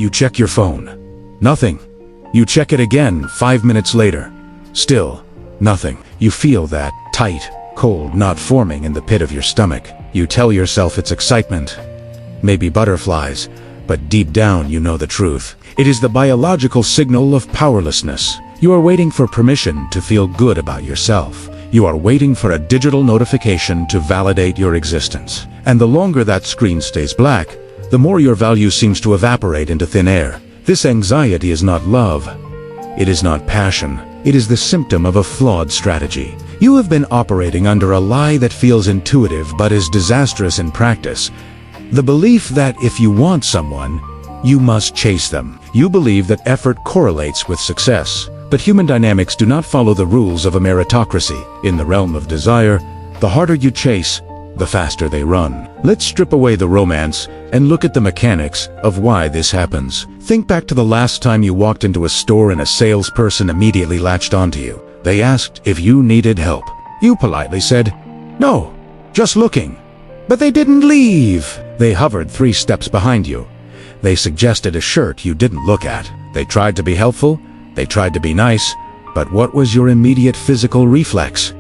You check your phone. Nothing. You check it again 5 minutes later. Still, nothing. You feel that tight, cold knot forming in the pit of your stomach. You tell yourself it's excitement. Maybe butterflies, but deep down you know the truth. It is the biological signal of powerlessness. You are waiting for permission to feel good about yourself. You are waiting for a digital notification to validate your existence. And the longer that screen stays black, the more your value seems to evaporate into thin air. This anxiety is not love. It is not passion. It is the symptom of a flawed strategy. You have been operating under a lie that feels intuitive but is disastrous in practice. The belief that if you want someone, you must chase them. You believe that effort correlates with success. But human dynamics do not follow the rules of a meritocracy. In the realm of desire, the harder you chase, the faster they run. Let's strip away the romance and look at the mechanics of why this happens. Think back to the last time you walked into a store and a salesperson immediately latched onto you. They asked if you needed help. You politely said, "No, just looking." But they didn't leave. They hovered 3 steps behind you. They suggested a shirt you didn't look at. They tried to be helpful. They tried to be nice. But what was your immediate physical reflex?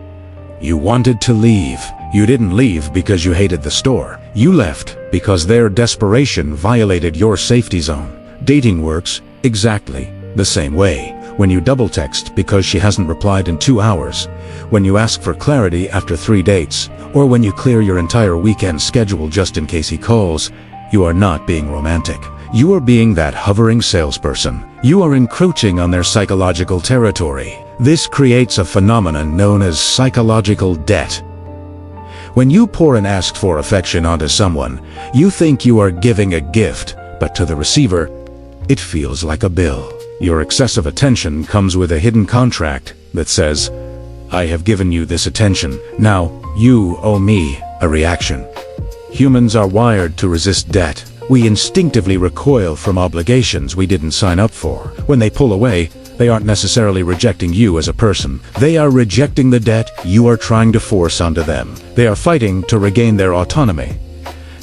You wanted to leave. You didn't leave because you hated the store. You left because their desperation violated your safety zone. Dating works exactly the same way. When you double text because she hasn't replied in 2 hours, when you ask for clarity after 3 dates, or when you clear your entire weekend schedule just in case he calls, you are not being romantic. You are being that hovering salesperson. You are encroaching on their psychological territory. This creates a phenomenon known as psychological debt. When you pour and ask for affection onto someone, you think you are giving a gift, but to the receiver, it feels like a bill. Your excessive attention comes with a hidden contract that says, "I have given you this attention. Now, you owe me a reaction." Humans are wired to resist debt. We instinctively recoil from obligations we didn't sign up for. When they pull away, they aren't necessarily rejecting you as a person. They are rejecting the debt you are trying to force onto them. They are fighting to regain their autonomy.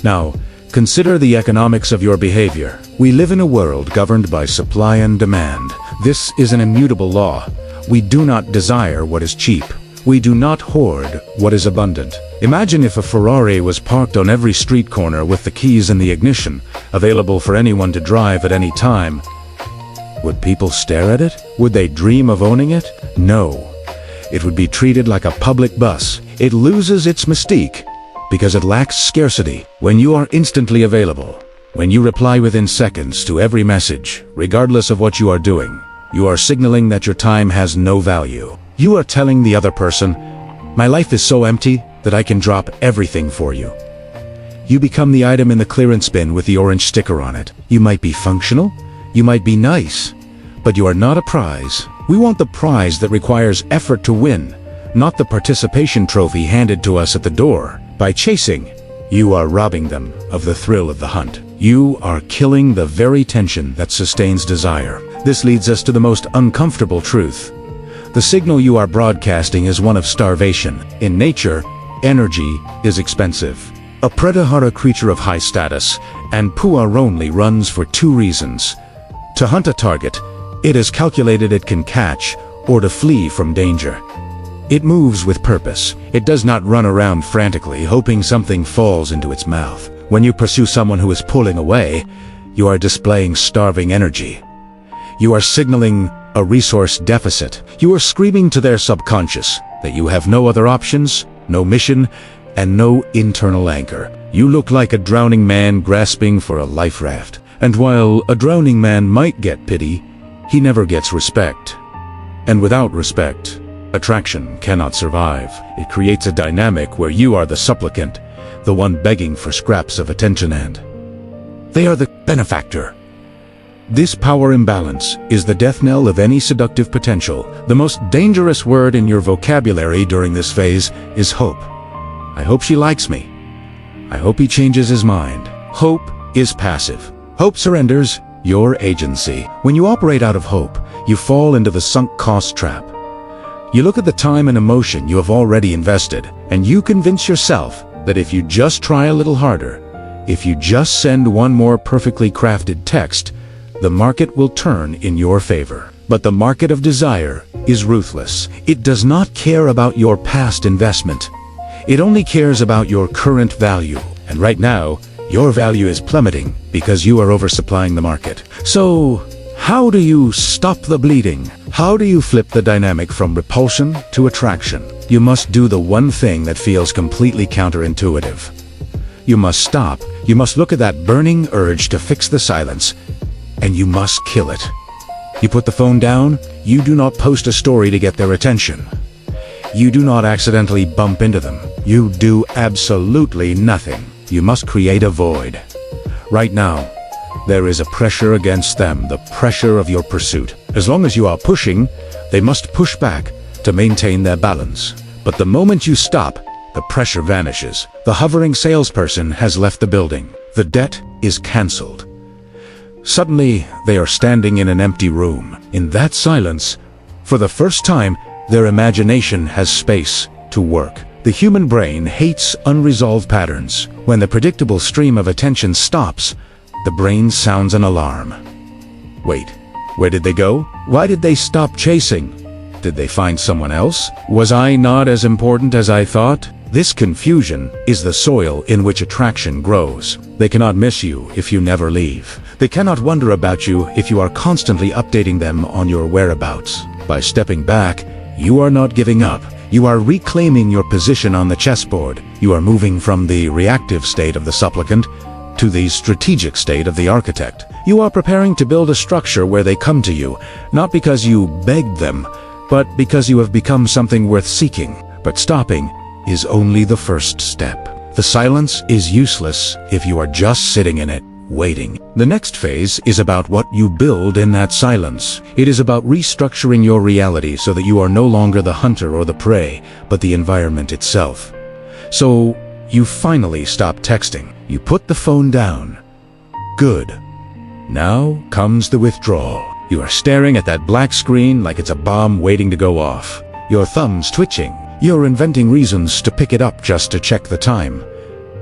Now, consider the economics of your behavior. We live in a world governed by supply and demand. This is an immutable law. We do not desire what is cheap. We do not hoard what is abundant. Imagine if a Ferrari was parked on every street corner with the keys in the ignition, available for anyone to drive at any time. Would people stare at it? Would they dream of owning it? No. It would be treated like a public bus. It loses its mystique because it lacks scarcity. When you are instantly available, when you reply within seconds to every message, regardless of what you are doing, you are signaling that your time has no value. You are telling the other person, "My life is so empty that I can drop everything for you." You become the item in the clearance bin with the orange sticker on it. You might be functional, you might be nice, but you are not a prize. We want the prize that requires effort to win, not the participation trophy handed to us at the door. By chasing, you are robbing them of the thrill of the hunt. You are killing the very tension that sustains desire. This leads us to the most uncomfortable truth. The signal you are broadcasting is one of starvation. In nature, energy is expensive. A predator, a creature of high status, and puer only runs for 2 reasons. To hunt a target, it is calculated it can catch, or to flee from danger. It moves with purpose. It does not run around frantically, hoping something falls into its mouth. When you pursue someone who is pulling away, you are displaying starving energy. You are signaling a resource deficit. You are screaming to their subconscious that you have no other options, no mission, and no internal anchor. You look like a drowning man grasping for a life raft. And while a drowning man might get pity, he never gets respect. And without respect, attraction cannot survive. It creates a dynamic where you are the supplicant, the one begging for scraps of attention, and they are the benefactor. This power imbalance is the death knell of any seductive potential. The most dangerous word in your vocabulary during this phase is hope. I hope she likes me. I hope he changes his mind. Hope is passive. Hope surrenders your agency. When you operate out of hope, you fall into the sunk cost trap. You look at the time and emotion you have already invested, and you convince yourself that if you just try a little harder, if you just send one more perfectly crafted text, the market will turn in your favor. But the market of desire is ruthless. It does not care about your past investment. It only cares about your current value. And right now, your value is plummeting because you are oversupplying the market. So, how do you stop the bleeding? How do you flip the dynamic from repulsion to attraction? You must do the one thing that feels completely counterintuitive. You must stop. You must look at that burning urge to fix the silence, and you must kill it. You put the phone down. You do not post a story to get their attention. You do not accidentally bump into them. You do absolutely nothing. You must create a void. Right now, there is a pressure against them, the pressure of your pursuit. As long as you are pushing, they must push back to maintain their balance. But the moment you stop, the pressure vanishes. The hovering salesperson has left the building. The debt is cancelled. Suddenly, they are standing in an empty room. In that silence, for the first time, their imagination has space to work. The human brain hates unresolved patterns. When the predictable stream of attention stops, the brain sounds an alarm. Wait, where did they go? Why did they stop chasing? Did they find someone else? Was I not as important as I thought? This confusion is the soil in which attraction grows. They cannot miss you if you never leave. They cannot wonder about you if you are constantly updating them on your whereabouts. By stepping back, you are not giving up. You are reclaiming your position on the chessboard. You are moving from the reactive state of the supplicant to the strategic state of the architect. You are preparing to build a structure where they come to you, not because you begged them, but because you have become something worth seeking. But stopping is only the first step. The silence is useless if you are just sitting in it, waiting. The next phase is about what you build in that silence. It is about restructuring your reality so that you are no longer the hunter or the prey, but the environment itself. So, you finally stop texting. You put the phone down. Good. Now comes the withdrawal. You are staring at that black screen like it's a bomb waiting to go off. Your thumbs twitching. You're inventing reasons to pick it up just to check the time,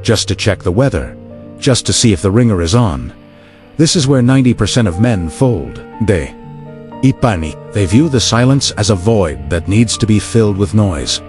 just to check the weather, just to see if the ringer is on. This is where 90% of men fold. They view the silence as a void that needs to be filled with noise.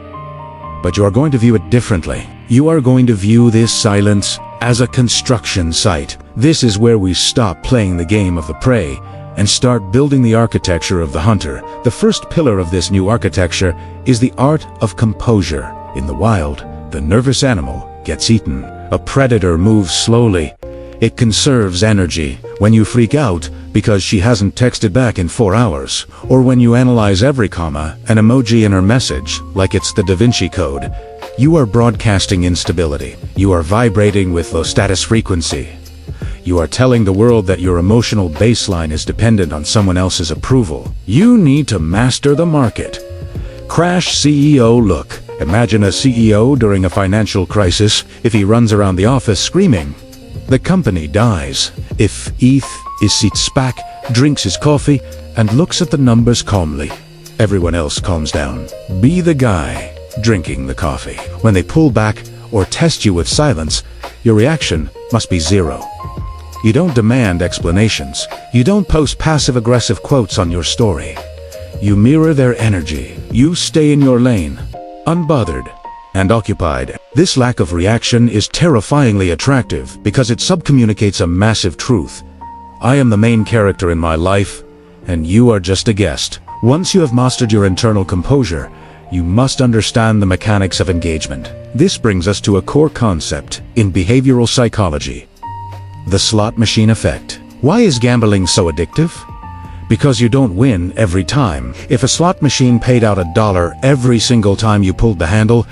But you are going to view it differently. You are going to view this silence as a construction site. This is where we stop playing the game of the prey and start building the architecture of the hunter. The first pillar of this new architecture is the art of composure. In the wild, the nervous animal gets eaten. A predator moves slowly. It conserves energy. When you freak out because she hasn't texted back in 4 hours, or when you analyze every comma, an emoji in her message, like it's the Da Vinci Code, you are broadcasting instability. You are vibrating with low status frequency. You are telling the world that your emotional baseline is dependent on someone else's approval. You need to master the market. Crash CEO look. Imagine a CEO during a financial crisis. If he runs around the office screaming, the company dies. If ETH sits back, drinks his coffee, and looks at the numbers calmly, everyone else calms down. Be the guy drinking the coffee. When they pull back or test you with silence, your reaction must be zero. You don't demand explanations. You don't post passive-aggressive quotes on your story. You mirror their energy. You stay in your lane, unbothered and occupied. This lack of reaction is terrifyingly attractive because it subcommunicates a massive truth. I am the main character in my life, and you are just a guest. Once you have mastered your internal composure, you must understand the mechanics of engagement. This brings us to a core concept in behavioral psychology: the slot machine effect. Why is gambling so addictive? Because you don't win every time. If a slot machine paid out $1 every single time you pulled the handle,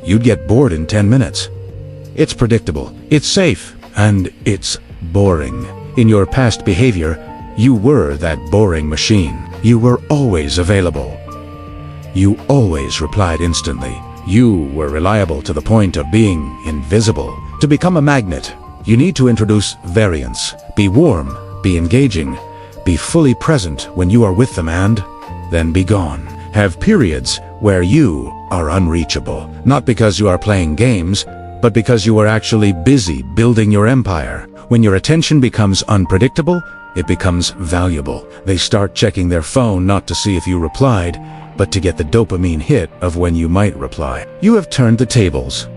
you'd get bored in 10 minutes. It's predictable, it's safe, and it's boring. In your past behavior, you were that boring machine. You were always available. You always replied instantly. You were reliable to the point of being invisible. To become a magnet, you need to introduce variance. Be warm, be engaging, be fully present when you are with them, and then be gone. Have periods where you are unreachable. Not because you are playing games, but because you are actually busy building your empire. When your attention becomes unpredictable, it becomes valuable. They start checking their phone not to see if you replied, but to get the dopamine hit of when you might reply. You have turned the tables.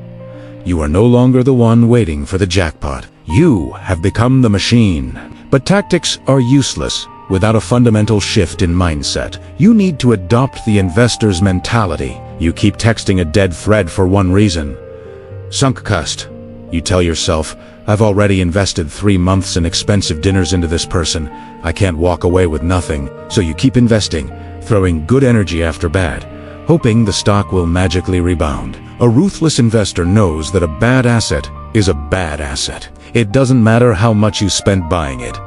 You are no longer the one waiting for the jackpot. You have become the machine. But tactics are useless without a fundamental shift in mindset. You need to adopt the investor's mentality. You keep texting a dead thread for one reason. Sunk cost. You tell yourself, I've already invested 3 months in expensive dinners into this person. I can't walk away with nothing. So you keep investing, throwing good energy after bad, hoping the stock will magically rebound. A ruthless investor knows that a bad asset is a bad asset. It doesn't matter how much you spent buying it.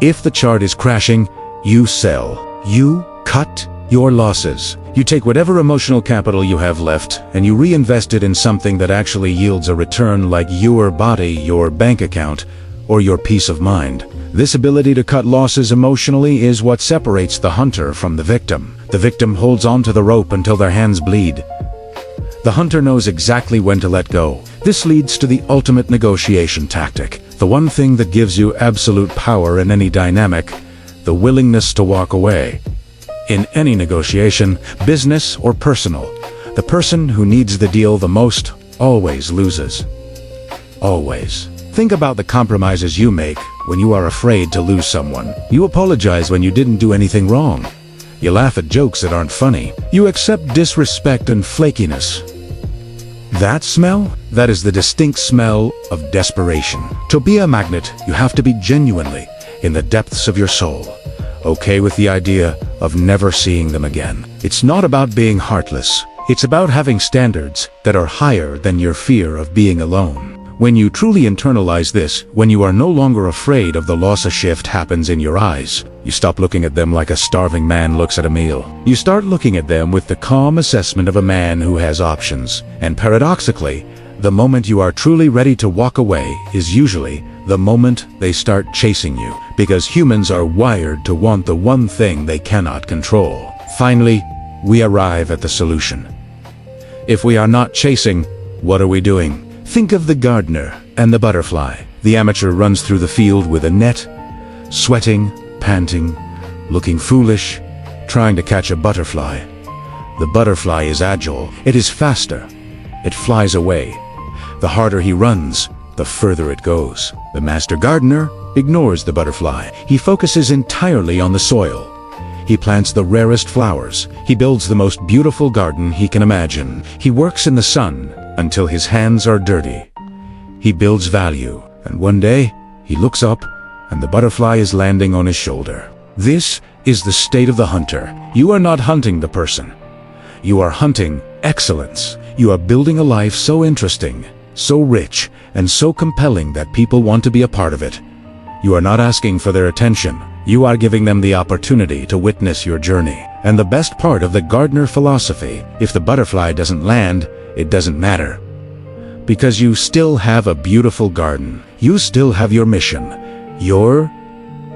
If the chart is crashing, you sell. You cut your losses. You take whatever emotional capital you have left and you reinvest it in something that actually yields a return, like your body, your bank account, or your peace of mind. This ability to cut losses emotionally is what separates the hunter from the victim. The victim holds on to the rope until their hands bleed. The hunter knows exactly when to let go. This leads to the ultimate negotiation tactic, the one thing that gives you absolute power in any dynamic, the willingness to walk away. In any negotiation, business or personal, the person who needs the deal the most always loses. Always. Think about the compromises you make when you are afraid to lose someone. You apologize when you didn't do anything wrong. You laugh at jokes that aren't funny. You accept disrespect and flakiness. That smell? That is the distinct smell of desperation. To be a magnet, you have to be genuinely, in the depths of your soul, okay with the idea of never seeing them again. It's not about being heartless. It's about having standards that are higher than your fear of being alone. When you truly internalize this, when you are no longer afraid of the loss, a shift happens in your eyes. You stop looking at them like a starving man looks at a meal. You start looking at them with the calm assessment of a man who has options. And paradoxically, the moment you are truly ready to walk away is usually the moment they start chasing you, because humans are wired to want the one thing they cannot control. Finally, we arrive at the solution. If we are not chasing, what are we doing? Think of the gardener and the butterfly. The amateur runs through the field with a net, sweating, panting, looking foolish, trying to catch a butterfly. The butterfly is agile. It is faster. It flies away. The harder he runs, the further it goes. The master gardener ignores the butterfly. He focuses entirely on the soil. He plants the rarest flowers. He builds the most beautiful garden he can imagine. He works in the sun until his hands are dirty. He builds value, and one day he looks up and the butterfly is landing on his shoulder. This is the state of the hunter. You are not hunting the person. You are hunting excellence. You are building a life so interesting, so rich, and so compelling that people want to be a part of it. You are not asking for their attention. You are giving them the opportunity to witness your journey. And the best part of the gardener philosophy, if the butterfly doesn't land, it doesn't matter. Because you still have a beautiful garden. You still have your mission. You're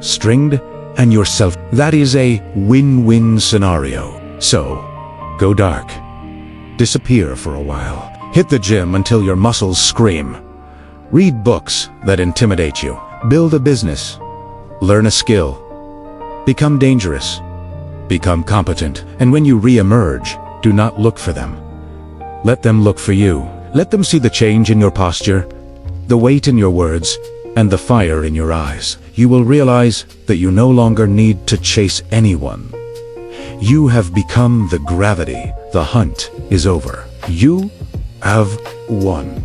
stringed and yourself. That is a win-win scenario. So, go dark. Disappear for a while. Hit the gym until your muscles scream. Read books that intimidate you. Build a business. Learn a skill. Become dangerous. Become competent. And when you re-emerge, do not look for them. Let them look for you. Let them see the change in your posture, the weight in your words, and the fire in your eyes. You will realize that you no longer need to chase anyone. You have become the gravity. The hunt is over. You have won.